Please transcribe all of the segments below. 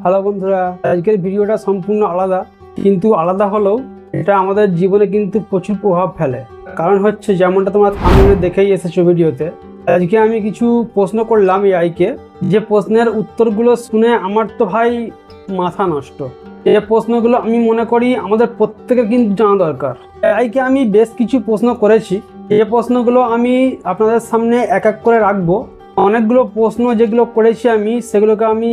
Hello বন্ধুরা, আজকের ভিডিওটা সম্পূর্ণ আলাদা, কিন্তু আলাদা হলেও এটা আমাদের জীবনে কিন্তু প্রচুর প্রভাব ফেলে। কারণ হচ্ছে যেমনটা তোমরা থাম্বনেলে দেখেই এসেছো ভিডিওতে, আজকে আমি কিছু প্রশ্ন করলাম এআইকে, যে প্রশ্নের উত্তরগুলো শুনে আমার তো ভাই মাথা নষ্ট। এই প্রশ্নগুলো আমি মনে করি আমাদের প্রত্যেকের কিন্তু জানা দরকার। এআইকে আমি বেশ কিছু প্রশ্ন করেছি, এই প্রশ্নগুলো আমি আপনাদের সামনে এক এক করে রাখবো। অনেকগুলো প্রশ্ন যেগুলো করেছি আমি সেগুলোকে আমি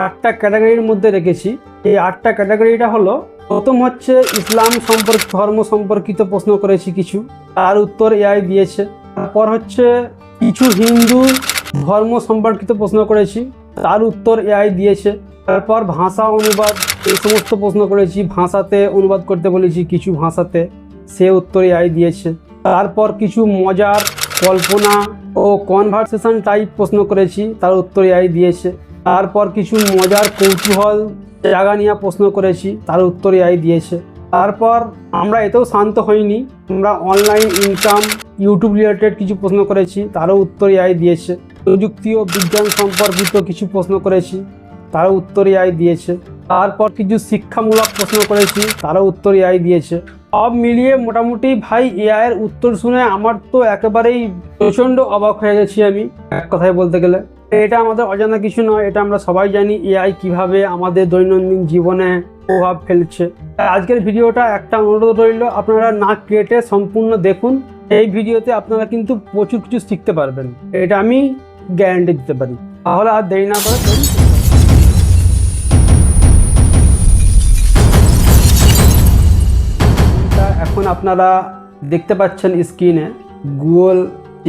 8টা ক্যাটাগরির মধ্যে রেখেছি। এই 8টা ক্যাটাগরিটা হলো, প্রথম হচ্ছে ইসলাম ধর্ম সম্পর্কিত প্রশ্ন করেছি কিছু, তার উত্তর এআই দিয়েছে। তারপর হচ্ছে কিছু হিন্দু ধর্ম সম্পর্কিত প্রশ্ন করেছি, তার উত্তর এআই দিয়েছে। তারপর ভাষা অনুবাদ, এই সমস্ত প্রশ্ন করেছি, ভাষাতে অনুবাদ করতে বলেছি কিছু ভাষাতে, সে উত্তর এআই দিয়েছে। তারপর কিছু মজার কল্পনা ও কনভারসেশন টাইপ প্রশ্ন করেছি, তার উত্তর এআই দিয়েছে। তারপর কিছু মজার কৌতূহল জায়গা নিয়ে প্রশ্ন করেছি, তার উত্তর এআই দিয়েছে। তারপর আমরা এতেও শান্ত হইনি, আমরা অনলাইন ইনকাম, ইউটিউব রিলেটেড কিছু প্রশ্ন করেছি, তারও উত্তর এআই দিয়েছে। প্রযুক্তি ও বিজ্ঞান সম্পর্কিত কিছু প্রশ্ন করেছি, তারও উত্তর এআই দিয়েছে। তারপর কিছু শিক্ষামূলক প্রশ্ন করেছি, তারও উত্তর এআই দিয়েছে। সব মিলিয়ে মোটামুটি ভাই এআইয়ের উত্তর শুনে আমার তো একেবারেই প্রচণ্ড অবাক হয়ে গেছি আমি, এক কথায় বলতে গেলে। এটা আমাদের অজানা কিছু নয়, এটা আমরা সবাই জানি এআই কিভাবে আমাদের দৈনন্দিন জীবনে প্রভাব ফেলছে। আজকের ভিডিওটা একটা অনুরোধ রইল, আপনারা না কেটে সম্পূর্ণ দেখুন। এই ভিডিওতে আপনারা কিন্তু প্রচুর কিছু শিখতে পারবেন, এটা আমি গ্যারান্টি দিতে পারি। তাহলে আর দেরি না করে এখন আপনারা দেখতে পাচ্ছেন স্ক্রিনে গুগল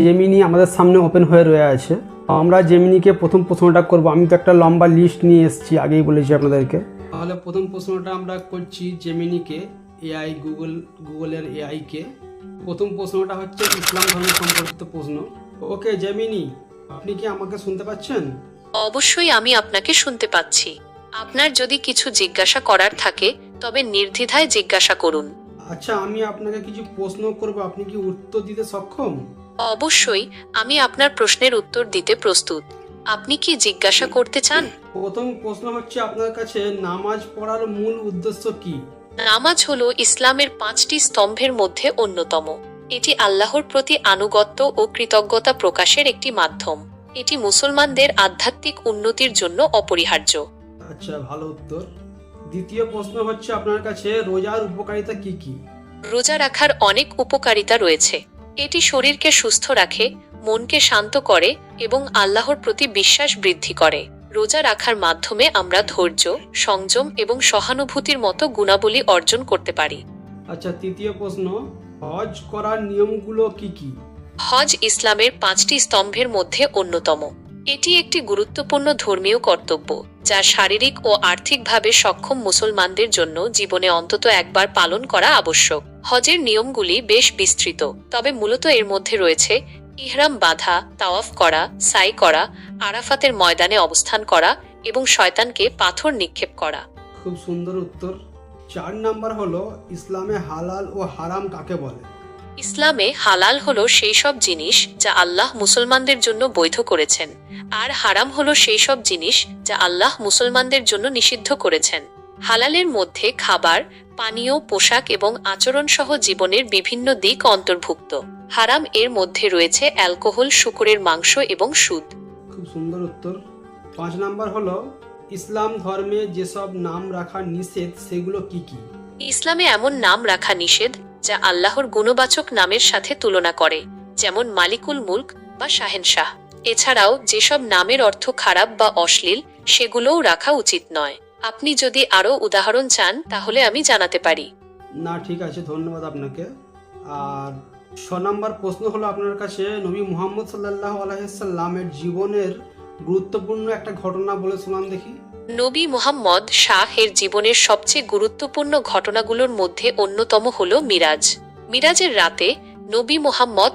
জেমিনি আমাদের সামনে ওপেন হয়ে রয়ে আছে। আমরা জেমিনিকে প্রথম প্রশ্নটা করব। আমি তো একটা লম্বা লিস্ট নিয়ে এসেছি, আগেই বলেছি আপনাদেরকে। তাহলে প্রথম প্রশ্নটা আমরা করছি জেমিনিকে, এআই গুগলের এআইকে। প্রথম প্রশ্নটা হচ্ছে ইসলাম ধর্ম সম্পর্কিত প্রশ্ন। ওকে জেমিনি, আপনি কি আমাকে শুনতে পাচ্ছেন? অবশ্যই আমি আপনাকে শুনতে পাচ্ছি। আপনার যদি কিছু জিজ্ঞাসা করার থাকে তবে নির্দ্বিধায় জিজ্ঞাসা করুন। আচ্ছা, আমি আপনাকে কিছু প্রশ্ন করব, আপনি কি উত্তর দিতে সক্ষম? অবশ্যই, আমি আপনার প্রশ্নের উত্তর দিতে প্রস্তুত। আপনি কি জিজ্ঞাসা করতে চান? প্রথম প্রশ্ন হচ্ছে আপনার কাছে, নামাজ পড়ার মূল উদ্দেশ্য কি? নামাজ হলো ইসলামের 5টি স্তম্ভের মধ্যে অন্যতম। এটি আল্লাহর প্রতি আনুগত্য ও কৃতজ্ঞতা প্রকাশের একটি মাধ্যম। এটি মুসলমানদের আধ্যাত্মিক উন্নতির জন্য অপরিহার্য। আচ্ছা, ভালো উত্তর। দ্বিতীয় প্রশ্ন হচ্ছে আপনার কাছে, রোজার উপকারিতা কি কি? রোজা রাখার অনেক উপকারিতা রয়েছে। এটি শরীরকে সুস্থ রাখে, মনকে শান্ত করে এবং আল্লাহর প্রতি বিশ্বাস বৃদ্ধি করে। রোজা রাখার মাধ্যমে আমরা ধৈর্য, সংযম এবং সহানুভূতির মতো গুণাবলী অর্জন করতে পারি। আচ্ছা, তৃতীয় প্রশ্ন, হজ করার নিয়মগুলো কি কি? হজ ইসলামের 5টি স্তম্ভের মধ্যে অন্যতম। এটি একটি গুরুত্বপূর্ণ ধর্মীয় কর্তব্য, যা শারীরিক ও আর্থিকভাবে সক্ষম মুসলমানদের জন্য জীবনে অন্তত একবার পালন করা আবশ্যক। হজের নিয়মগুলি বেশ বিস্তৃত, তবে মূলত এর মধ্যে রয়েছে ইহরাম বাঁধা, তাওয়াফ করা, সাই করা, আরাফাতের ময়দানে অবস্থান করা এবং শয়তানকে পাথর নিক্ষেপ করা। খুব সুন্দর উত্তর। 4 নাম্বার হলো, ইসলামে হালাল ও হারাম কাকে বলে? ইসলামে হালাল হলো সেই সব জিনিস যা আল্লাহ মুসলমানদের জন্য বৈধ করেছেন, আর হারাম হলো সেই সব জিনিস যা আল্লাহ মুসলমানদের জন্য নিষিদ্ধ করেছেন। হালালের মধ্যে খাবার, পানীয়, পোশাক এবং আচরণ সহ জীবনের বিভিন্ন দিক অন্তর্ভুক্ত। হারাম এর মধ্যে রয়েছে অ্যালকোহল, শূকরের মাংস এবং সুদ। খুব সুন্দর উত্তর। 5 নাম্বার হলো, ইসলাম ধর্মে যেসব নাম রাখা নিষেধ সেগুলো কি কি? ইসলামে এমন নাম রাখা নিষেধ যা আল্লাহর গুণবাচক নামের সাথে তুলনা করে, যেমন মালিকুল মুলক বা শাহেনশাহ। এছাড়াও যেসব নামের অর্থ খারাপ বা অশ্লীল, সেগুলোও রাখা উচিত নয়। আপনি যদি আরো উদাহরণ চান তাহলে আমি জানাতে পারি। না, ঠিক আছে, ধন্যবাদ আপনাকে। আর 6 নাম্বার প্রশ্ন হলো আপনার কাছে, নবী মুহাম্মদ সাল্লাল্লাহু আলাইহি সাল্লামের জীবনের গুরুত্বপূর্ণ একটা ঘটনা বলে শোনান দেখি। নবী মুহাম্মদ এর জীবনের সবচেয়ে গুরুত্বপূর্ণ ঘটনাগুলোর মধ্যে অন্যতম হল মিরাজ। মিরাজের রাতে নবী মুহাম্মদ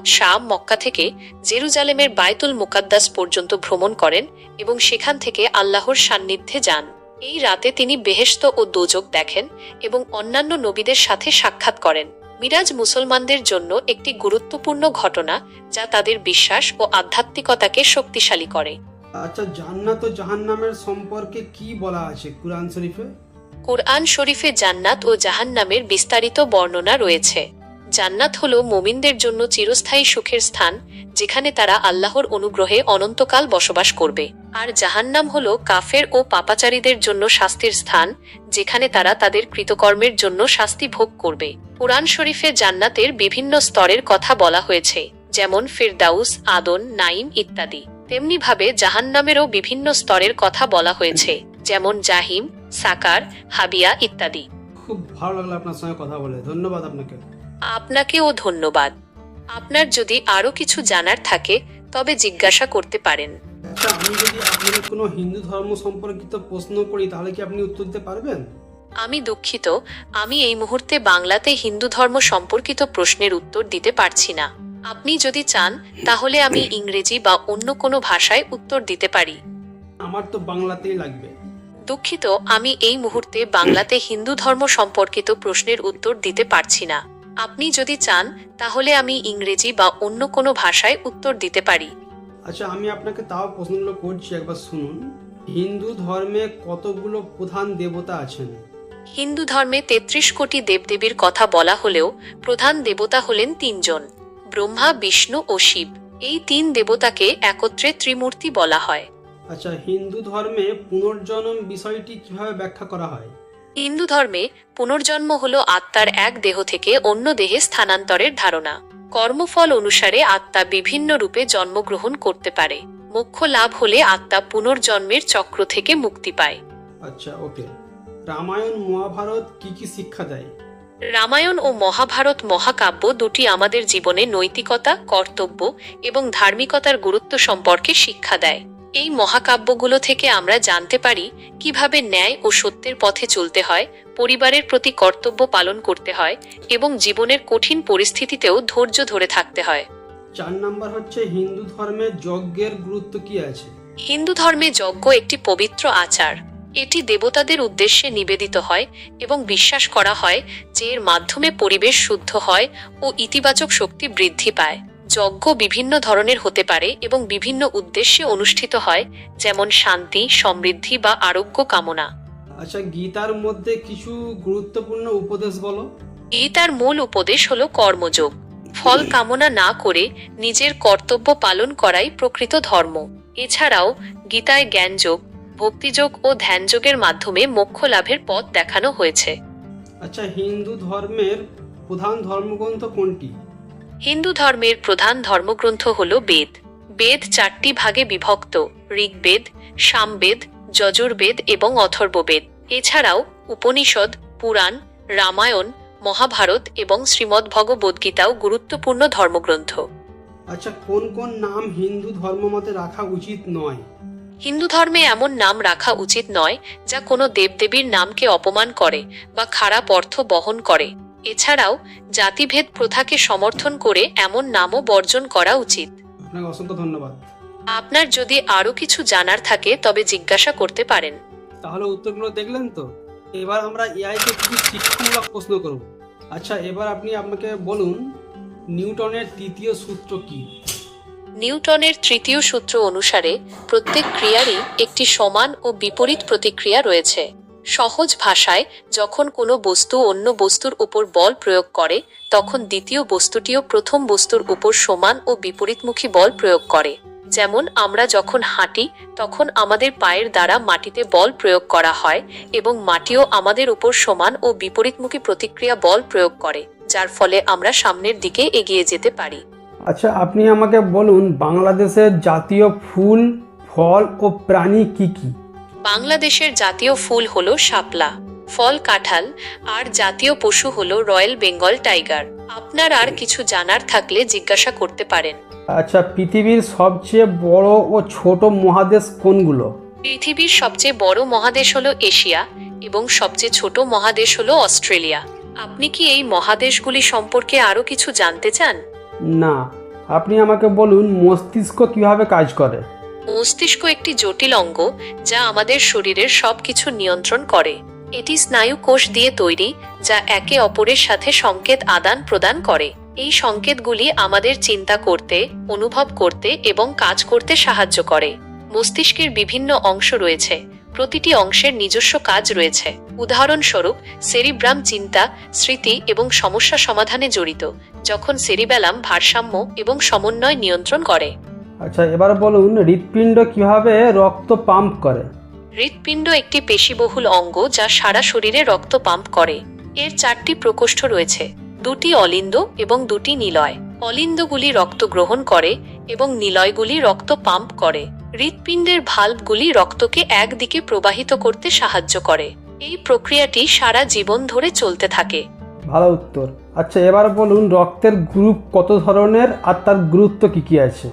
মক্কা থেকে জেরুজালেমের বায়তুল মুকাদ্দাস পর্যন্ত ভ্রমণ করেন এবং সেখান থেকে আল্লাহর সান্নিধ্যে যান। এই রাতে তিনি বেহেশত ও দোজখ দেখেন এবং অন্যান্য নবীদের সাথে সাক্ষাৎ করেন। মিরাজ মুসলমানদের জন্য একটি গুরুত্বপূর্ণ ঘটনা, যা তাদের বিশ্বাস ও আধ্যাত্মিকতাকে শক্তিশালী করে। আচ্ছা, জান্নাত ও জাহান্নামের সম্পর্কে কি বলা আছে কুরআন শরীফে? কুরআন শরীফে জান্নাত ও জাহান্নামের বিস্তারিত বর্ণনা রয়েছে। জান্নাত হলো মুমিনদের জন্য চিরস্থায়ী সুখের স্থান, যেখানে তারা আল্লাহর অনুগ্রহে অনন্তকাল বসবাস করবে। আর জাহান্নাম হলো কাফের ও পাপাচারীদের জন্য শাস্তির স্থান, যেখানে তারা তাদের কৃতকর্মের জন্য শাস্তি ভোগ করবে। কুরআন শরীফে জান্নাতের বিভিন্ন স্তরের কথা বলা হয়েছে, যেমন ফিরদাউস, আদন, নাইম ইত্যাদি। তেমনি ভাবে জাহান্নামেরও বিভিন্ন স্তরের কথা বলা হয়েছে, যেমন জাহিম, সাকার, হাবিয়া ইত্যাদি। খুব ভালো লাগলো আপনার সঙ্গে কথা বলে, ধন্যবাদ আপনাকে। আপনাকেও ধন্যবাদ। আপনার যদি আরো কিছু জানার থাকে তবে জিজ্ঞাসা করতে পারেন। আচ্ছা, আমি যদি আপনাকে কোনো হিন্দু ধর্ম সম্পর্কিত প্রশ্ন করি তাহলে কি আপনি উত্তর দিতে পারবেন? আমি দুঃখিত, আমি এই মুহূর্তে বাংলাতে হিন্দু ধর্ম সম্পর্কিত প্রশ্নের উত্তর দিতে পারছি না। আপনি যদি চান তাহলে আমি ইংরেজি বা অন্য কোনো ভাষায় উত্তর দিতে পারি। আমার তো বাংলাতেই লাগবে। দুঃখিত, আমি এই মুহূর্তে বাংলাতে হিন্দু ধর্ম সম্পর্কিত প্রশ্নের উত্তর দিতে পারছি না। আপনি যদি চান তাহলে আমি ইংরেজি বা অন্য কোনো ভাষায় উত্তর দিতে পারি। আচ্ছা, আমি আপনাকে তাও প্রশ্নগুলো করছি, একবার শুনুন। হিন্দু ধর্মে কতগুলো প্রধান দেবতা আছেন? হিন্দু ধর্মে ৩৩ কোটি দেবদেবীর কথা বলা হলেও প্রধান দেবতা হলেন ৩ জন, ব্রহ্মা, বিষ্ণু ও শিব। এই ৩ দেবতাকে একত্রে ত্রিমূর্তি বলা হয়। আচ্ছা, হিন্দু ধর্মে পুনর্জন্ম বিষয়টি কিভাবে ব্যাখ্যা করা হয়? হিন্দু ধর্মে পুনর্জন্ম হলো আত্মার এক দেহ থেকে অন্য দেহে স্থানান্তরের ধারণা। কর্মফল অনুসারে আত্মা বিভিন্ন রূপে জন্মগ্রহণ করতে পারে। মোক্ষ লাভ হলে আত্মা পুনর্জন্মের চক্র থেকে মুক্তি পায়। আচ্ছা, ওকে। রামায়ণ মহাভারত কি কি শিক্ষা দেয়? রামায়ণ ও মহাভারত মহাকাব্য দুটি আমাদের জীবনে নৈতিকতা, কর্তব্য এবং ধার্মিকতার গুরুত্ব সম্পর্কে শিক্ষা দেয়। এই মহাকাব্যগুলো থেকে আমরা জানতে পারি কিভাবে ন্যায় ও সত্যের পথে চলতে হয়, পরিবারের প্রতি কর্তব্য পালন করতে হয় এবং জীবনের কঠিন পরিস্থিতিতেও ধৈর্য ধরে থাকতে হয়। 4 নাম্বার হচ্ছে হিন্দু ধর্মে যজ্ঞের গুরুত্ব কি আছে? হিন্দু ধর্মে যজ্ঞ একটি পবিত্র আচার। এটি দেবতাদের উদ্দেশ্যে নিবেদিত হয় এবং বিশ্বাস করা হয় যে এর মাধ্যমে পরিবেশ শুদ্ধ হয় ও ইতিবাচক শক্তি বৃদ্ধি পায়। যজ্ঞ বিভিন্ন ধরনের হতে পারে এবং বিভিন্ন উদ্দেশ্যে অনুষ্ঠিত হয়, যেমন শান্তি, সমৃদ্ধি বা আরোগ্য কামনা। আচ্ছা, গীতার মধ্যে কিছু গুরুত্বপূর্ণ উপদেশ বলো। গীতার মূল উপদেশ হলো কর্মযোগ। ফল কামনা না করে নিজের কর্তব্য পালন করাই প্রকৃত ধর্ম। এছাড়াও গীতায় জ্ঞানযোগ, ভক্তিযোগ ও ধ্যানযোগের মাধ্যমে মোক্ষ লাভের পথ দেখানো হয়েছে। আচ্ছা, হিন্দু ধর্মের প্রধান ধর্মগ্রন্থ কোনটি? হিন্দু ধর্মের প্রধান ধর্মগ্রন্থ হল বেদ। বেদ 4টি ভাগে বিভক্ত: ঋগ্বেদ, সামবেদ, যজুর্বেদ এবং অথর্ববেদ। এছাড়াও উপনিষদ, পুরাণ, রামায়ণ, মহাভারত এবং শ্রীমদ্ভগবদ্গীতাও গুরুত্বপূর্ণ ধর্মগ্রন্থ। আচ্ছা, কোন কোন নাম হিন্দু ধর্মমতে রাখা উচিত নয়? হিন্দু ধর্মে এমন নাম রাখা উচিত নয় যা কোনো দেবদেবীর নামকে অপমান করে বা খারাপ অর্থ বহন করে। এছাড়াও জাতিভেদ প্রথাকে সমর্থন করে এমন নামও বর্জন করা উচিত। আপনাকে অসংখ্য ধন্যবাদ। আপনার যদি আরো কিছু জানার থাকে তবে জিজ্ঞাসা করতে পারেন। তাহলে উত্তরগুলো দেখলেন তো। এবার আমরা এআইকে কিছু শিক্ষামূলক প্রশ্ন করব। আচ্ছা, এবার আপনি আমাকে বলুন, নিউটনের তৃতীয় সূত্র কি? নিউটনের তৃতীয় সূত্র অনুসারে প্রত্যেক ক্রিয়ারই একটি সমান ও বিপরীত প্রতিক্রিয়া রয়েছে। সহজ ভাষায়, যখন কোনো বস্তু অন্য বস্তুর উপর বল প্রয়োগ করে তখন দ্বিতীয় বস্তুটিও প্রথম বস্তুর উপর সমান ও বিপরীতমুখী বল প্রয়োগ করে। যেমন আমরা যখন হাঁটি তখন আমাদের পায়ের দ্বারা মাটিতে বল প্রয়োগ করা হয় এবং মাটিও আমাদের উপর সমান ও বিপরীতমুখী প্রতিক্রিয়া বল প্রয়োগ করে, যার ফলে আমরা সামনের দিকে এগিয়ে যেতে পারি। আচ্ছা, আপনি আমাকে বলুন, বাংলাদেশের জাতীয় ফুল, ফল ও প্রাণী কি কি? বাংলাদেশের জাতীয় ফুল হলো শাপলা, ফল কাঁঠাল, আর জাতীয় পশু হলো রয়্যাল বেঙ্গল টাইগার। আপনার আর কিছু জানার থাকলে জিজ্ঞাসা করতে পারেন। আচ্ছা, পৃথিবীর সবচেয়ে বড় ও ছোট মহাদেশ কোনগুলো? পৃথিবীর সবচেয়ে বড় মহাদেশ হলো এশিয়া এবং সবচেয়ে ছোট মহাদেশ হলো অস্ট্রেলিয়া। আপনি কি এই মহাদেশগুলি সম্পর্কে আরো কিছু জানতে চান? না, আপনি আমাকে বলুন, মস্তিষ্ক কিভাবে কাজ করে? মস্তিষ্ক একটি জটিল অঙ্গ যা আমাদের শরীরের সবকিছু নিয়ন্ত্রণ করে। এটি স্নায়ু কোষ দিয়ে তৈরি, যা একে অপরের সাথে সংকেত আদান প্রদান করে। এই সংকেতগুলি আমাদের চিন্তা করতে, অনুভব করতে এবং কাজ করতে সাহায্য করে। মস্তিষ্কের বিভিন্ন অংশ রয়েছে, প্রতিটি অংশের নিজস্ব কাজ রয়েছে। উদাহরণস্বরূপ, সেরিব্রাম চিন্তা, স্মৃতি এবং সমস্যা সমাধানে জড়িত, যখন সেরিবেলাম ভারসাম্য এবং সমন্বয় নিয়ন্ত্রণ করে। আচ্ছা, এবার বলুন হৃৎপিণ্ড কিভাবে রক্ত পাম্প করে? হৃৎপিণ্ড একটি পেশিবহুল অঙ্গ যা সারা শরীরে রক্ত পাম্প করে। এর 4টি প্রকোষ্ঠ রয়েছে, 2টি অলিন্দ এবং 2টি নিলয়। অলিন্দগুলি রক্ত গ্রহণ করে এবং নিলয়গুলি রক্ত পাম্প করে। হৃৎপিণ্ডের ভাল্বগুলি রক্তকে একদিকে প্রবাহিত করতে সাহায্য করে। এই প্রক্রিয়াটি সারা জীবন ধরে চলতে থাকে। ভালো উত্তর। আচ্ছা, এবার বলুন রক্তের গ্রুপ কত ধরনের আর তার গুরুত্ব কি কি আছে?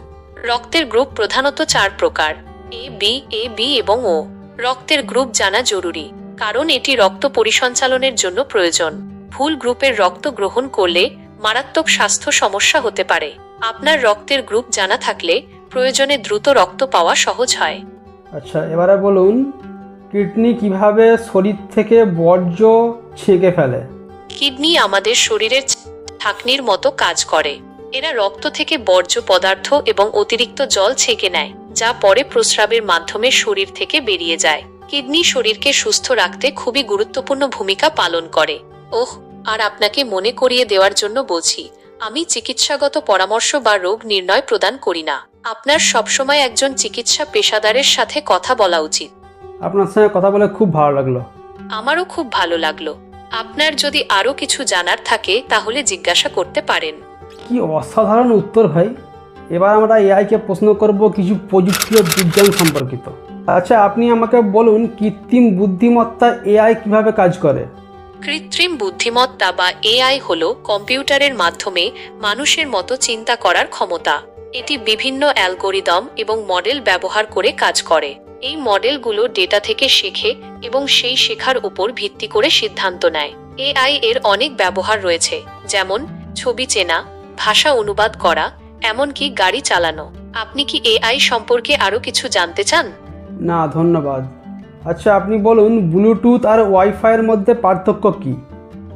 রক্তের গ্রুপ প্রধানত 4 প্রকার: এ, বি এবং ও। রক্তের গ্রুপ জানা জরুরি, কারণ এটি রক্ত পরিসঞ্চালনের জন্য প্রয়োজন। ভুল গ্রুপের রক্ত গ্রহণ করলে মারাত্মক স্বাস্থ্য সমস্যা হতে পারে। আপনার রক্তের গ্রুপ জানা থাকলে প্রয়োজনে দ্রুত রক্ত পাওয়া সহজ হয়। আচ্ছা, এবারে বলুন কিডনি কিভাবে শরীর থেকে বর্জ্য ছেঁকে ফেলে? কিডনি আমাদের শরীরের ঢাকনির মতো কাজ করে। এরা রক্ত থেকে বর্জ্য পদার্থ এবং অতিরিক্ত জল ছেঁকে নেয়, যা পরে প্রস্রাবের মাধ্যমে শরীর থেকে বেরিয়ে যায়। কিডনি শরীরকে সুস্থ রাখতে খুবই গুরুত্বপূর্ণ ভূমিকা পালন করে। আর আপনাকে মনে করিয়ে দেওয়ার জন্য বলছি, আমি চিকিৎসাগত পরামর্শ বা রোগ নির্ণয় প্রদান করি না। আপনার সবসময় একজন চিকিৎসা পেশাদারের সাথে কথা বলা উচিত। আপনার সঙ্গে কথা বলে খুব ভালো লাগলো। আমারও খুব ভালো লাগলো। আপনার যদি আরো কিছু জানার থাকে তাহলে জিজ্ঞাসা করতে পারেন। কি অসাধারণ উত্তর ভাই। এবার আমরা এআইকে প্রশ্ন করব কিছু প্রযুক্তি ও বিজ্ঞান সম্পর্কিত। আচ্ছা, আপনি আমাকে বলুন কৃত্রিম বুদ্ধিমত্তা এআই কিভাবে কাজ করে? কৃত্রিম বুদ্ধিমত্তা বা এআই হলো কম্পিউটারের মাধ্যমে মানুষের মতো চিন্তা করার ক্ষমতা। এটি বিভিন্ন অ্যালগোরিদম এবং মডেল ব্যবহার করে কাজ করে। এই মডেলগুলো ডেটা থেকে শেখে এবং সেই শেখার উপর ভিত্তি করে সিদ্ধান্ত নেয়। এআই এর অনেক ব্যবহার রয়েছে, যেমন ছবি চেনা, ভাষা অনুবাদ করা, এমনকি গাড়ি চালানো। আপনি কি এআই সম্পর্কে আরো কিছু জানতে চান? না, ধন্যবাদ। আচ্ছা, আপনি বলুন ব্লুটুথ আর ওয়াইফাইয়ের মধ্যে পার্থক্য কি?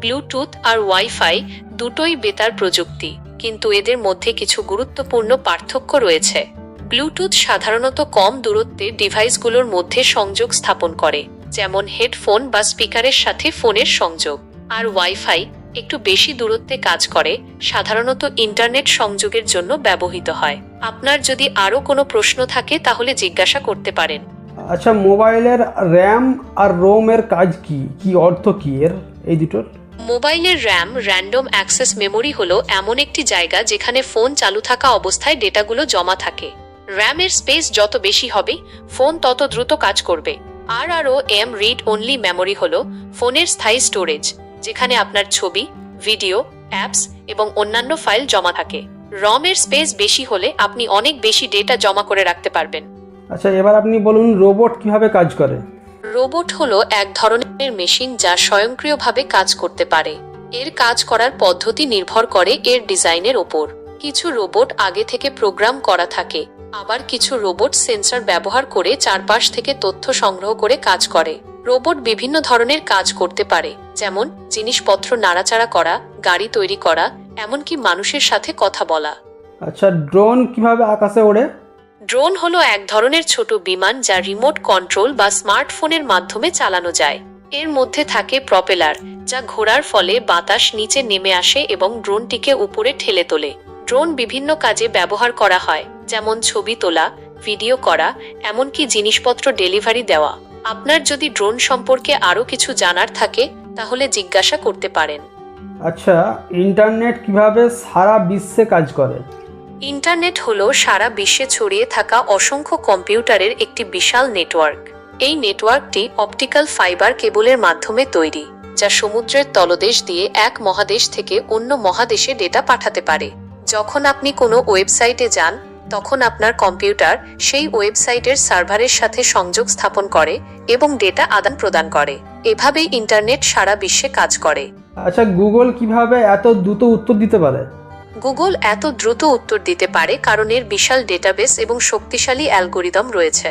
ব্লুটুথ আর ওয়াইফাই দুটোই বেতার প্রযুক্তি, কিন্তু এদের মধ্যে কিছু গুরুত্বপূর্ণ পার্থক্য রয়েছে। ব্লুটুথ সাধারণত কম দূরত্বে ডিভাইসগুলোর মধ্যে সংযোগ স্থাপন করে, যেমন হেডফোন বা স্পিকারের সাথে ফোনের সংযোগ। আর ওয়াইফাই একটু বেশি দূরত্বে কাজ করে, সাধারণত ইন্টারনেট সংযোগের জন্য ব্যবহৃত হয়। আপনার যদি আরো কোনো প্রশ্ন থাকে তাহলে জিজ্ঞাসা করতে পারেন। আচ্ছা, মোবাইলের র্যাম আর রোম এর কাজ কি, কি অর্থ কি এর এই দুটোর? মোবাইলের র্যাম, র্যান্ডম অ্যাক্সেস মেমোরি, হলো এমন একটি জায়গা যেখানে ফোন চালু থাকা অবস্থায় ডেটাগুলো জমা থাকে। র্যামের স্পেস যত বেশি হবে, ফোন তত দ্রুত কাজ করবে। RROM রিড অনলি মেমোরি হলো ফোনের স্থায়ী স্টোরেজ, যেখানে আপনার ছবি, ভিডিও, অ্যাপস এবং অন্যান্য ফাইল জমা থাকে। রম এর স্পেস বেশি হলে আপনি অনেক বেশি ডেটা জমা করে রাখতে পারবেন। আচ্ছা, এবার আপনি বলুন রোবট কিভাবে কাজ করে? রোবট হলো এক ধরনের মেশিন যা স্বয়ংক্রিয়ভাবে কাজ করতে পারে। এর কাজ করার পদ্ধতি নির্ভর করে এর ডিজাইনের ওপর। কিছু রোবট আগে থেকে প্রোগ্রাম করা থাকে, আবার কিছু রোবট সেন্সর ব্যবহার করে চারপাশ থেকে তথ্য সংগ্রহ করে কাজ করে। রোবট বিভিন্ন ধরনের কাজ করতে পারে, যেমন জিনিসপত্র নাড়াচাড়া করা, গাড়ি তৈরি করা, এমনকি মানুষের সাথে কথা বলা। আচ্ছা, ড্রোন কিভাবে আকাশে ওড়ে? ড্রোন হলো এক ধরনের ছোট বিমান যা রিমোট কন্ট্রোল বা স্মার্টফোনের মাধ্যমে চালানো যায়। এর মধ্যে থাকে প্রপেলার, যা ঘোরার ফলে বাতাস নিচে নেমে আসে এবং ড্রোনটিকে উপরে ঠেলে তোলে। ড্রোন বিভিন্ন কাজে ব্যবহার করা হয়, যেমন ছবি তোলা, ভিডিও করা, এমনকি জিনিসপত্র ডেলিভারি দেওয়া। আপনার যদি ড্রোন সম্পর্কে আরো কিছু জানার থাকে তাহলে জিজ্ঞাসা করতে পারেন। আচ্ছা, ইন্টারনেট কিভাবে সারা বিশ্বে কাজ করে? ইন্টারনেট হলো সারা বিশ্বে ছড়িয়ে থাকা অসংখ্য কম্পিউটারের একটি বিশাল নেটওয়ার্ক। এই নেটওয়ার্কটি অপটিক্যাল ফাইবার কেবলের মাধ্যমে তৈরি, যা সমুদ্রের তলদেশ দিয়ে এক মহাদেশ থেকে অন্য মহাদেশে ডেটা পাঠাতে পারে। যখন আপনি কোনো ওয়েবসাইটে যান, তখন আপনার কম্পিউটার সেই ওয়েবসাইটের সার্ভারের সাথে সংযোগ স্থাপন করে এবং ডেটা আদান প্রদান করে। এভাবেই ইন্টারনেট সারা বিশ্বে কাজ করে। আচ্ছা, গুগল কিভাবে এত দ্রুত উত্তর দিতে পারে? গুগল এত দ্রুত উত্তর দিতে পারে কারণ এর বিশাল ডেটাবেস এবং শক্তিশালী অ্যালগোরিদম রয়েছে।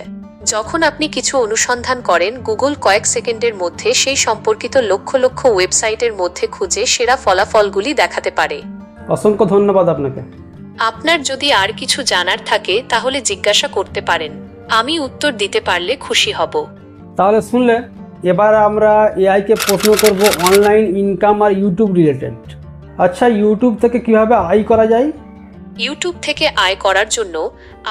যখন আপনি কিছু অনুসন্ধান করেন, গুগল কয়েক সেকেন্ডের মধ্যে সেই সম্পর্কিত লক্ষ লক্ষ ওয়েবসাইটের মধ্যে খুঁজে সেরা ফলাফলগুলি দেখাতে পারে। অসংখ্য ধন্যবাদ আপনাকে। আপনার যদি আর কিছু জানার থাকে তাহলে জিজ্ঞাসা করতে পারেন। আমি উত্তর দিতে পারলে খুশি হব। তাহলে শুনলে, এবার আমরা এআইকে প্রশ্ন করব অনলাইন ইনকাম আর ইউটিউব রিলেটেড। আচ্ছা, ইউটিউব থেকে কিভাবে আয় করা যায়? ইউটিউব থেকে আয় করার জন্য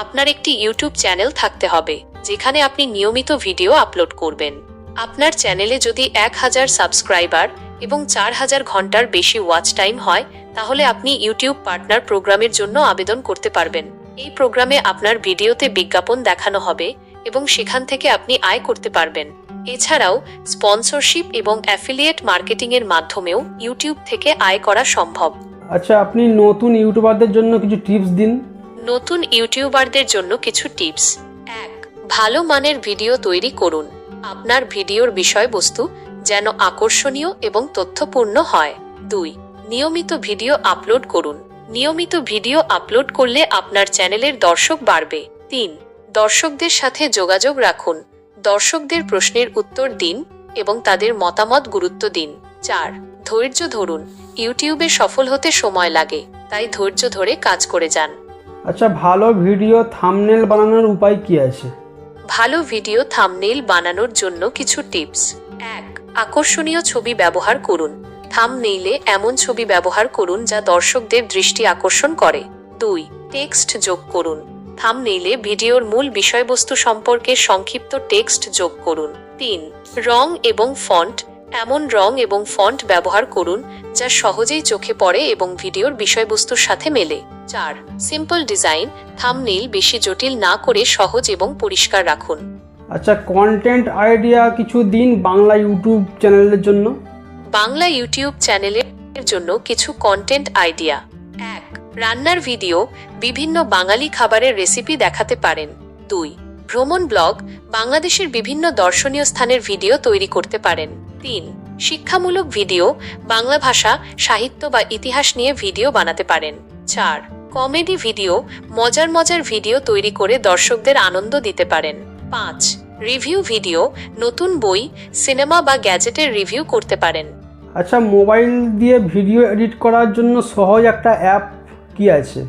আপনার একটি ইউটিউব চ্যানেল থাকতে হবে, যেখানে আপনি নিয়মিত ভিডিও আপলোড করবেন। আপনার চ্যানেলে যদি 1000 সাবস্ক্রাইবার এবং 4000 ঘন্টার বেশি ওয়াচ টাইম হয়, তাহলে আপনি ইউটিউব পার্টনার প্রোগ্রামের জন্য আবেদন করতে পারবেন। এই প্রোগ্রামে আপনার ভিডিওতে বিজ্ঞাপন দেখানো হবে এবং সেখান থেকে আপনি আয় করতে পারবেন। এছাড়াও স্পন্সরশিপ এবং অ্যাফিলিয়েট মার্কেটিংয়ের মাধ্যমেও ইউটিউব থেকে আয় করা সম্ভব। আচ্ছা, আপনি নতুন ইউটিউবারদের জন্য কিছু টিপস দিন। নতুন ইউটিউবারদের জন্য কিছু টিপস। 1. ভালো মানের ভিডিও তৈরি করুন। আপনার ভিডিওর বিষয়বস্তু যেন আকর্ষণীয় এবং তথ্যপূর্ণ হয়। 2. নিয়মিত ভিডিও আপলোড করুন। নিয়মিত ভিডিও আপলোড করলে আপনার চ্যানেলের দর্শক বাড়বে। 3. দর্শকদের সাথে যোগাযোগ রাখুন। দর্শকদের প্রশ্নের উত্তর দিন এবং তাদের মতামত গুরুত্ব দিন। 4. ধৈর্য ধরুন। ইউটিউবে সফল হতে সময় লাগে, তাই ধৈর্য ধরে কাজ করে যান। আচ্ছা, ভালো ভিডিও থাম্বনেল বানানোর উপায় কি আছে? ভালো ভিডিও থাম্বনেইল বানানোর জন্য কিছু টিপস। 1. আকর্ষণীয় ছবি ব্যবহার করুন। থাম্বনেইলে এমন ছবি ব্যবহার করুন যা দর্শকদের দৃষ্টি আকর্ষণ করে। 2. টেক্সট যোগ করুন। থাম্বনেইলে ভিডিওর মূল বিষয়বস্তু সম্পর্কে সংক্ষিপ্ত টেক্সট যোগ করুন। 3. রং এবং ফন্ট। এমন রং এবং ফন্ট ব্যবহার করুন যা সহজেই চোখে পড়ে এবং ভিডিওর বিষয়বস্তুর সাথে মেলে। 4. Simple design. থাম্বনেইল বেশি জটিল না করে সহজ এবং পরিষ্কার রাখুন। আচ্ছা, কন্টেন্ট আইডিয়া কিছু দিন বাংলা ইউটিউব চ্যানেলের জন্য। বাংলা ইউটিউব চ্যানেলের জন্য কিছু কন্টেন্ট আইডিয়া। 1. রান্নার ভিডিও। বিভিন্ন বাঙালি খাবারের রেসিপি দেখাতে পারেন। 2. ভ্রমণ ব্লগ। বাংলাদেশের বিভিন্ন দর্শনীয় স্থানের ভিডিও তৈরি করতে পারেন। 3. শিক্ষামূলক ভিডিও। বাংলা ভাষা, সাহিত্য বা ইতিহাস নিয়ে ভিডিও বানাতে পারেন। 4. Comedy video. মজার মজার ভিডিও তৈরি করে দর্শকদের আনন্দ দিতে পারেন। 5. Review video. নতুন বই, সিনেমা বা গ্যাজেটের রিভিউ করতে পারেন। আচ্ছা, মোবাইল দিয়ে ভিডিও এডিট করার জন্য সহজ একটা অ্যাপ কি আছে?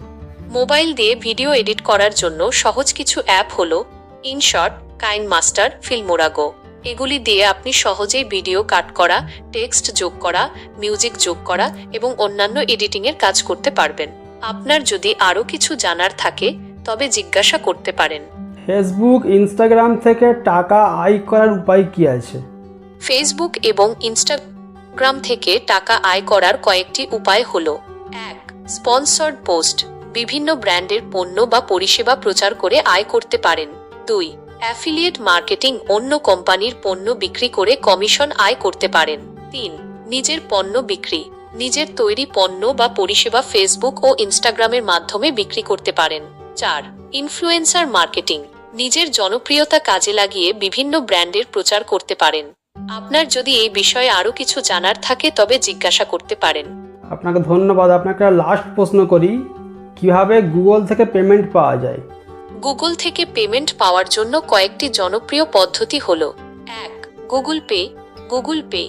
মোবাইল দিয়ে ভিডিও এডিট করার জন্য সহজ কিছু অ্যাপ হলো ইনশট, কাইনমাস্টার, ফিল্মোরা গো। এগুলি দিয়ে আপনি সহজেই ভিডিও কাট করা, টেক্সট যোগ করা, মিউজিক যোগ করা এবং অন্যান্য এডিটিংয়ের কাজ করতে পারবেন। আপনার যদি আরও কিছু জানার থাকে তবে জিজ্ঞাসা করতে পারেন। ফেসবুক, ইনস্টাগ্রাম থেকে টাকা আয় করার উপায় কি আছে? ফেসবুক এবং ইনস্টাগ্রাম থেকে টাকা আয় করার কয়েকটি উপায় হলো: 1. Sponsored post. বিভিন্ন ব্র্যান্ডের পণ্য বা পরিষেবা প্রচার করে আয় করতে পারেন। 2. Affiliate marketing. অন্য কোম্পানির পণ্য বিক্রি করে কমিশন আয় করতে পারেন। 3. নিজের পণ্য বিক্রি। নিজের তৈরি পণ্য বা পরিষেবা ফেসবুক ও ইনস্টাগ্রামের মাধ্যমে বিক্রি করতে পারেন। 4. Influencer marketing. নিজের জনপ্রিয়তা কাজে লাগিয়ে বিভিন্ন ব্র্যান্ডের প্রচার করতে পারেন। আপনার যদি এই বিষয়ে আরও কিছু জানার থাকে তবে জিজ্ঞাসা করতে পারেন। আপনাকে ধন্যবাদ। আপনাকে লাস্ট প্রশ্ন করি, কিভাবে গুগল থেকে পেমেন্ট পাওয়া যায়? গুগল থেকে পেমেন্ট পাওয়ার জন্য কয়েকটি জনপ্রিয় পদ্ধতি হলো: 1. Google pay. গুগল পে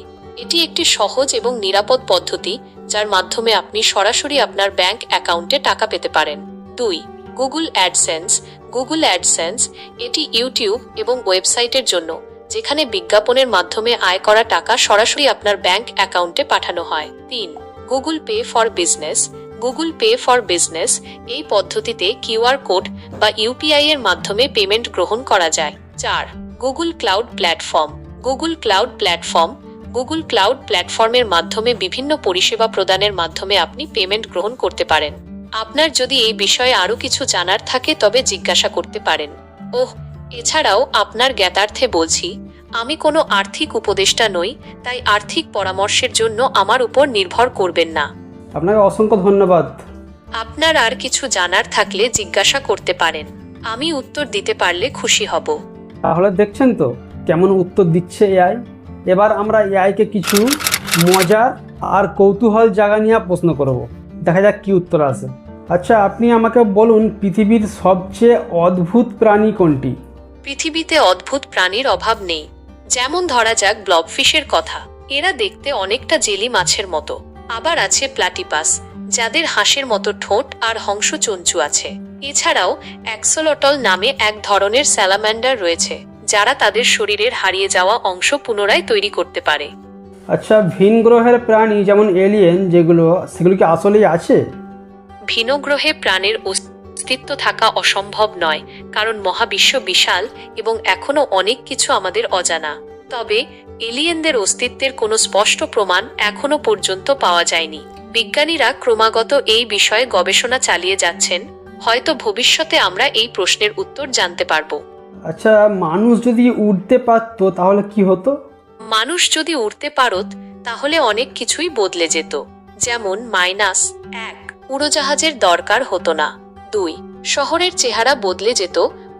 এটি একটি সহজ এবং নিরাপদ পদ্ধতি যার মাধ্যমে আপনি সরাসরি আপনার ব্যাংক অ্যাকাউন্টে টাকা পেতে পারেন। 2. Google AdSense. গুগল অ্যাডসেন্স এটি ইউটিউব এবং ওয়েবসাইটের জন্য, যেখানে বিজ্ঞাপনের মাধ্যমে আয় করা টাকা সরাসরি আপনার ব্যাংক অ্যাকাউন্টে পাঠানো হয়। 3. Google pay for business. Google pay for business এই পদ্ধতিতে কিউআর কোড বা ইউপিআই এর মাধ্যমে পেমেন্ট গ্রহণ করা যায়। 4. Google cloud platform. Google cloud platform. Google cloud প্ল্যাটফর্মের মাধ্যমে বিভিন্ন পরিষেবা প্রদানের মাধ্যমে আপনি পেমেন্ট গ্রহণ করতে পারেন। আপনার যদি এই বিষয়ে আরও কিছু জানার থাকে তবে জিজ্ঞাসা করতে পারেন। এছাড়াও আপনার জ্ঞাতার্থে বলছি, আমি কোনো আর্থিক উপদেষ্টা নই, তাই আর্থিক পরামর্শের জন্য আমার উপর নির্ভর করবেন না। আপনাকে অসংখ্য ধন্যবাদ। আপনার আর কিছু জানার থাকলে জিজ্ঞাসা করতে পারেন। আমি উত্তর দিতে পারলে খুশি হব। তাহলে দেখছেন তো কেমন উত্তর দিচ্ছে এআই। এবার আমরা এআইকে কিছু মজার আর কৌতূহল জায়গা নিয়ে প্রশ্ন করব, দেখা যাক কি উত্তর আসে। আচ্ছা, আপনি আমাকে বলুন, পৃথিবীর সবচেয়ে অদ্ভুত প্রাণী কোনটি? পৃথিবীতে অদ্ভুত প্রাণীর অভাব নেই। যেমন ধরা যাক ব্লবফিশের কথা। এরা দেখতে অনেকটা জেলি মাছের মতো। আবার আছে প্লাটিপাস, যাদের হাঁসের মতো ঠোঁট আর হংসচঞ্চু আছে। এছাড়াও অ্যাক্সোলটল নামে এক ধরনের স্যালামান্ডার রয়েছে যারা তাদের শরীরের হারিয়ে যাওয়া অংশ পুনরায় তৈরি করতে পারে। আচ্ছা, ভিন গ্রহের প্রাণী যেমন এলিয়েন সেগুলো কি আসলেই আছে? ভিন গ্রহে প্রাণের অস্তিত্ব থাকা অসম্ভব নয়, কারণ মহাবিশ্ব বিশাল এবং এখনো অনেক কিছু আমাদের অজানা। তবে এলিয়েনদের অস্তিত্বের কোনো স্পষ্ট প্রমাণ এখনো পর্যন্ত পাওয়া যায়নি। বিজ্ঞানীরা ক্রমাগত এই বিষয়ে গবেষণা চালিয়ে যাচ্ছেন। হয়তো ভবিষ্যতে আমরা এই প্রশ্নের উত্তর জানতে পারবো। আচ্ছা, মানুষ যদি উড়তে পারতো তাহলে কি হতো? মানুষ যদি উড়তে পারত তাহলে অনেক কিছুই বদলে যেত। যেমন -1, উড়োজাহাজের দরকার হতো না। 2, শহরের চেহারা বদলে যেত,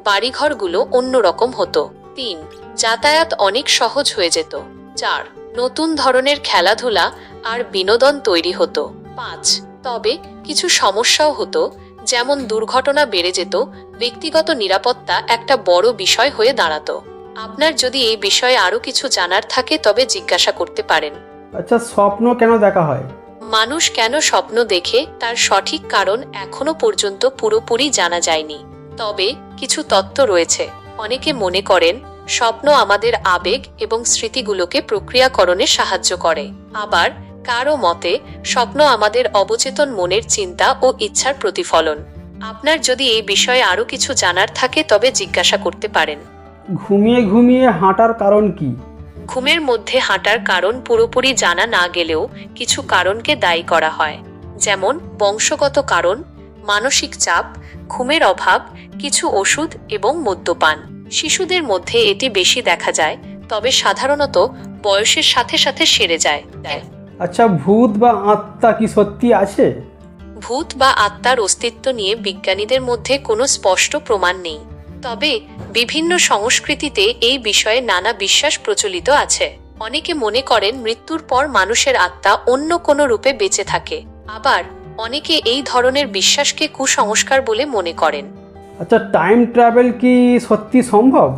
বাড়িঘরগুলো অন্যরকম হতো। 3, যাতায়াত অনেক সহজ হয়ে যেত। 4, নতুন ধরনের খেলাধুলা আর বিনোদন তৈরি হতো। 5, তবে কিছু সমস্যাও হতো, যেমন দুর্ঘটনা বেড়ে যেত, ব্যক্তিগত নিরাপত্তা একটা বড় বিষয় হয়ে দাঁড়াতো। আপনার যদি এই বিষয়ে আরো কিছু জানার থাকে তবে জিজ্ঞাসা করতে পারেন। আচ্ছা, স্বপ্ন কেন দেখা হয়? মানুষ কেন স্বপ্ন দেখে তার সঠিক কারণ এখনো পর্যন্ত পুরোপুরি জানা যায়নি। তবে কিছু তত্ত্ব রয়েছে। অনেকে মনে করেন স্বপ্ন আমাদের আবেগ এবং স্মৃতিগুলোকে প্রক্রিয়াকরণে সাহায্য করে। আবার কারো মতে স্বপ্ন আমাদের অবচেতন মনের চিন্তা ও ইচ্ছার প্রতিফলন। আপনার যদি এই বিষয়ে আরো কিছু জানার থাকে তবে জিজ্ঞাসা করতে পারেন। ঘুমিয়ে ঘুমিয়ে হাঁটার কারণ কি? ঘুমের মধ্যে হাঁটার কারণ পুরোপুরি জানা না গেলেও কিছু কারণকে দায়ী করা হয়, যেমন বংশগত কারণ, মানসিক চাপ, ঘুমের অভাব, কিছু ওষুধ এবং মদ্যপান। শিশুদের মধ্যে এটি বেশি দেখা যায়, তবে সাধারণত বয়সের সাথে সাথে সেরে যায়। আচ্ছা, ভূত বা আত্মা কি সত্যি আছে? ভূত বা আত্মার অস্তিত্ব নিয়ে বিজ্ঞানীদের মধ্যে কোনো স্পষ্ট প্রমাণ নেই। তবে বিভিন্ন সংস্কৃতিতে এই বিষয়ে নানা বিশ্বাস প্রচলিত আছে। অনেকে মনে করেন মৃত্যুর পর মানুষের আত্মা অন্য কোনো রূপে বেঁচে থাকে। আবার অনেকে এই ধরনের বিশ্বাসকে কুসংস্কার বলে মনে করেন। আচ্ছা, টাইম ট্রাভেল কি সত্যি সম্ভব?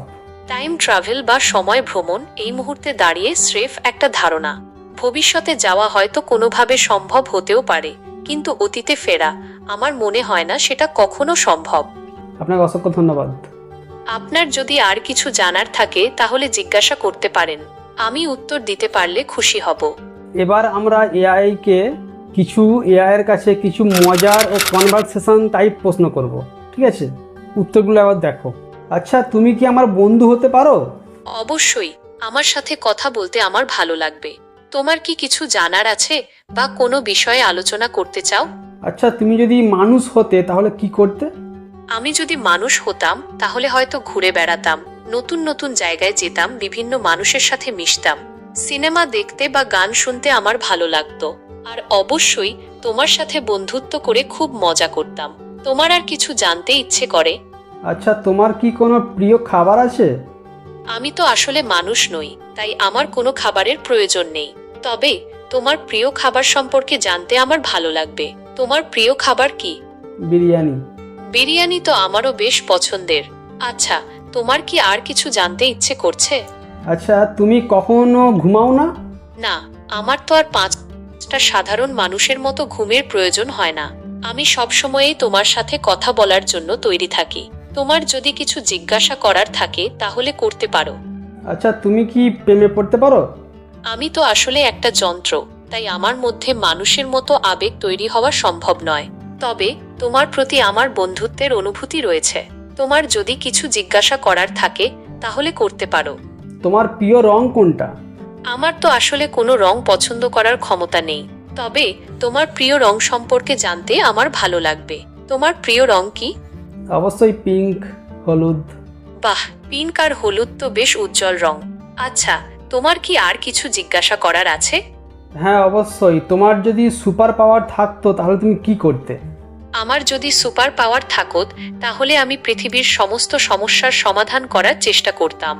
টাইম ট্রাভেল বা সময় ভ্রমণ এই মুহূর্তে দাঁড়িয়ে স্রেফ একটা ধারণা। ভবিষ্যতে যাওয়া হয়তো কোনোভাবে সম্ভব হতেও পারে, কিন্তু অতীতে ফেরা আমার মনে হয় না সেটা কখনো সম্ভব। আপনাকে অসংখ্য ধন্যবাদ। আপনার যদি আর কিছু জানার থাকে তাহলে জিজ্ঞাসা করতে পারেন। আমি উত্তর দিতে পারলে খুশি হব। এবার আমরা এআইয়ের কাছে কিছু মজার ও কনভারসেশন টাইপ প্রশ্ন করব। ঠিক আছে, উত্তরগুলো আবার দেখো। আচ্ছা, তুমি কি আমার বন্ধু হতে পারো? অবশ্যই, আমার সাথে কথা বলতে আমার ভালো লাগবে। তোমার কি কিছু জানার আছে বা কোনো বিষয়ে আলোচনা করতে চাও? আচ্ছা, তুমি যদি মানুষ হতে তাহলে কি করতে? আমি যদি মানুষ হতাম তাহলে হয়তো ঘুরে বেড়াতাম, নতুন নতুন জায়গায় যেতাম, বিভিন্ন মানুষের সাথে মিশতাম। সিনেমা দেখতে বা গান শুনতে আমার ভালো লাগতো। আর অবশ্যই তোমার সাথে বন্ধুত্ব করে খুব মজা করতাম। তোমার আর কিছু জানতে ইচ্ছে করে? আচ্ছা, তোমার কি কোনো প্রিয় খাবার আছে? আমি তো আসলে মানুষ নই, তাই আমার কোনো খাবারের প্রয়োজন নেই। তবে তোমার প্রিয় খাবার সম্পর্কে জানতে আমার ভালো লাগবে। তোমার প্রিয় খাবার কি? বিরিয়ানি। বিরিয়ানি তো আমারও বেশ পছন্দের। আচ্ছা, তোমার কি আর কিছু জানতে ইচ্ছে করছে? আচ্ছা, তুমি কখনো ঘুমাও না? না, আমার তো আর 5টা সাধারণ মানুষের মতো ঘুমের প্রয়োজন হয় না। আমি সবসময়ই তোমার সাথে কথা বলার জন্য তৈরি থাকি। তোমার যদি কিছু জিজ্ঞাসা করার থাকে তাহলে করতে পারো। আচ্ছা, তুমি কি প্রেমে পড়তে পারো? আমি তো আসলে একটা যন্ত্র, তাই আমার মধ্যে মানুষের মতো আবেগ তৈরি হওয়া সম্ভব নয়। তবে তোমার প্রতি আমার বন্ধুত্বের অনুভূতি রয়েছে। তোমার যদি কিছু জিজ্ঞাসা করার থাকে তাহলে করতে পারো। তোমার প্রিয় রং কোনটা? আমার তো আসলে কোনো রং পছন্দ করার ক্ষমতা নেই। তবে তোমার প্রিয় রং সম্পর্কে জানতে আমার ভালো লাগবে। তোমার প্রিয় রং কি? অবশ্যই পিঙ্ক, হলুদ। বাহ, পিঙ্ক আর হলুদ তো বেশ উজ্জ্বল রং। আচ্ছা, তোমার কি আর কিছু জিজ্ঞাসা করার আছে? হ্যাঁ, অবশ্যই। তোমার যদি সুপার পাওয়ার থাকতো তাহলে তুমি কি করতে? আমার যদি সুপার পাওয়ার থাকত তাহলে আমি পৃথিবীর সমস্ত সমস্যার সমাধান করার চেষ্টা করতাম।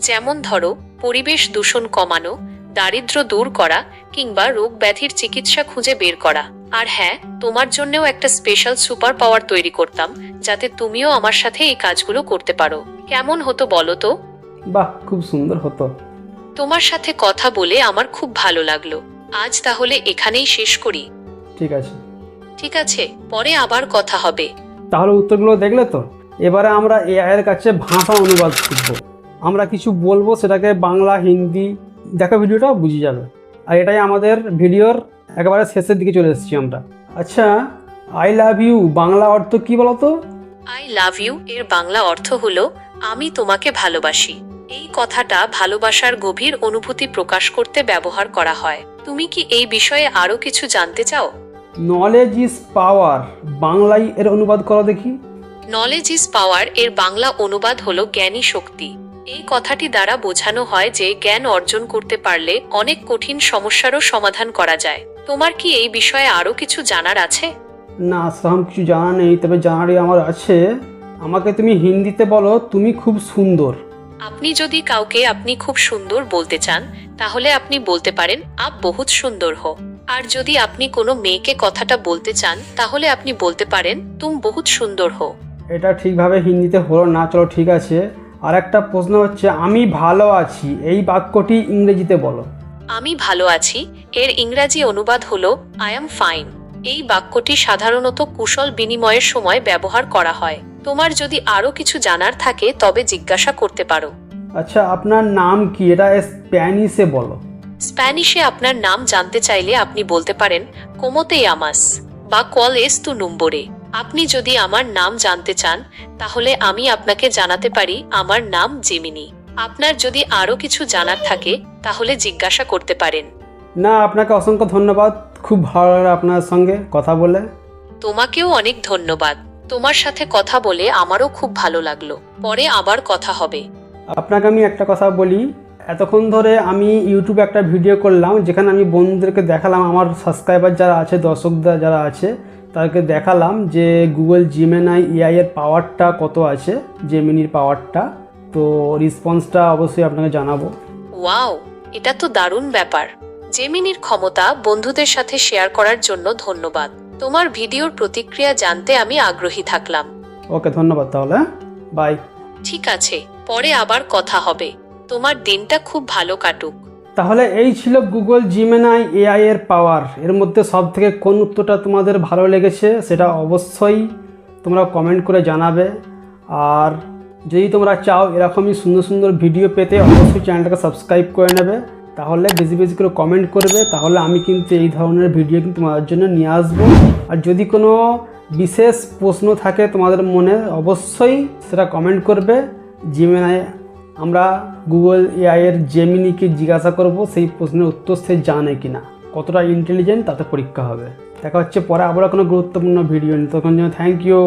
যেমন ধরো, পরিবেশ দূষণ কমানো, দারিদ্র্য দূর করা, কিংবা রোগ ব্যাধির চিকিৎসা খুঁজে বের করা। আর হ্যাঁ, তোমার জন্যও একটা স্পেশাল সুপার পাওয়ার তৈরি করতাম, যাতে তুমিও আমার সাথে এই কাজগুলো করতে পারো। কেমন হতো বলো তো? বাহ, খুব সুন্দর হতো। তোমার সাথে কথা বলে আমার খুব ভালো লাগলো। আজ তাহলে এখানেই শেষ করি। ঠিক আছে। ঠিক আছে, পরে আবার কথা হবে। তাহলে উত্তরগুলো দেখলে তো। এবারে আমরা এআই এর কাছে ভাষা অনুবাদ শিখব। আমরা কিছু বলবো, সেটাকে বাংলা হিন্দি দেখা ভিডিওটা বুঝে যাবে। আর এটাই আমাদের ভিডিওর একেবারে শেষের দিকে চলে এসেছি আমরা। আচ্ছা, আই লাভ ইউ বাংলা অর্থ কী বলো তো? আই লাভ ইউ এর বাংলা অর্থ হলো আমি তোমাকে ভালোবাসি। এই কথাটা ভালোবাসার গভীর অনুভূতি প্রকাশ করতে ব্যবহার করা হয়। তুমি কি এই বিষয়ে আরো কিছু জানতে চাও? নলেজ ইজ পাওয়ার বাংলায় এর অনুবাদ করো দেখি। নলেজ ইজ পাওয়ার এর বাংলা অনুবাদ হলো জ্ঞানী শক্তি। এই কথাটি দ্বারা বোঝানো হয় যে জ্ঞান অর্জন করতে পারলে অনেক কঠিন সমস্যারও সমাধান করা যায়। তোমার কি এই বিষয়ে আরো কিছু জানার আছে? না, সেরকম কিছু জানা নেই, তবে জানারই আমার আছে। আমাকে তুমি হিন্দিতে বলো তুমি খুব সুন্দর। আপনি যদি কাউকে আপনি খুব সুন্দর বলতে চান, তাহলে আপনি বলতে পারেন আপ বহুত সুন্দর হো। আর যদি আপনি কোনো মেয়েকে কথাটা বলতে চান, তাহলে আপনি বলতে পারেন তুম বহুত সুন্দর হো। এটা ঠিকভাবে হিন্দিতে হলো না, চলো ঠিক আছে। আর একটা প্রশ্ন হচ্ছে আমি ভালো আছি এই বাক্যটি ইংরেজিতে বলো। আমি ভালো আছি এর ইংরাজি অনুবাদ হলো আই এম ফাইন। এই বাক্যটি সাধারণত কুশল বিনিময়ের সময় ব্যবহার করা হয়। তোমার যদি আরো কিছু জানার থাকে তবে জিজ্ঞাসা করতে পারো। আচ্ছা, আপনার নাম কি এটা স্প্যানিশে বলো। স্প্যানিশে আপনার নাম জানতে চাইলে আপনি বলতে পারেন কোমোতে আমাস বা কল এস তু নম্বরে। আপনি যদি আমার নাম জানতে চান, তাহলে আমি আপনাকে জানাতে পারি আমার নাম জেমিনি। আপনার যদি আরো কিছু জানার থাকে তাহলে জিজ্ঞাসা করতে পারেন। না, আপনাকে অসংখ্য ধন্যবাদ, খুব ভালো লাগলো আপনার সঙ্গে কথা বলে। তোমাকেও অনেক ধন্যবাদ। তোমার সাথে কথা বলে আমারও খুব ভালো লাগলো। পরে আবার কথা হবে। আপনাকে আমি একটা কথা বলি, এতক্ষণ ধরে আমি ইউটিউবে একটা ভিডিও করলাম যেখানে আমি বন্ধুদেরকে দেখালাম, আমার সাবস্ক্রাইবার যারা আছে, দর্শকরা যারা আছে, তাদেরকে দেখালাম যে গুগল জিমিনাই এআই এর পাওয়ারটা কত আছে, জেমিনির পাওয়ারটা। তো রেসপন্সটা অবশ্যই আপনাকে জানাবো। ওয়াও, এটা তো দারুণ ব্যাপার। জেমিনির ক্ষমতা বন্ধুদের সাথে শেয়ার করার জন্য ধন্যবাদ। তোমার ভিডিওর প্রতিক্রিয়া জানতে আমি আগ্রহী থাকলাম। ওকে, ধন্যবাদ তাহলে, বাই। ঠিক আছে, পরে আবার কথা হবে। তোমার দিনটা খুব ভালো কাটুক। তাহলে এই ছিল গুগল জিমিনাই এআই এর পাওয়ার। এর মধ্যে সব থেকে কোন উত্তরটা তোমাদের ভালো লেগেছে সেটা অবশ্যই তোমরা কমেন্ট করে জানাবে। আর যদি তোমরা চাও এরকমই সুন্দর সুন্দর ভিডিও পেতে, অবশ্যই চ্যানেলটাকে সাবস্ক্রাইব করে নেবে। তাহলে বেশি বেশি করে কমেন্ট করবে, তাহলে আমি কিন্তু এই ধরনের ভিডিও কিন্তু তোমাদের জন্য নিয়ে আসবো। আর যদি কোনো বিশেষ প্রশ্ন থাকে তোমাদের মনে, অবশ্যই সেটা কমেন্ট করবে। জিমিনাই আমরা গুগল এআই এর জেমিনিকে জিজ্ঞাসা করব সেই প্রশ্নের উত্তর সে জানে কিনা, কতটা ইন্টেলিজেন্ট তাতে পরীক্ষা হবে। দেখা হচ্ছে পরে আবার কোনো গুরুত্বপূর্ণ ভিডিও নিয়ে, তখন জন্য থ্যাংক ইউ।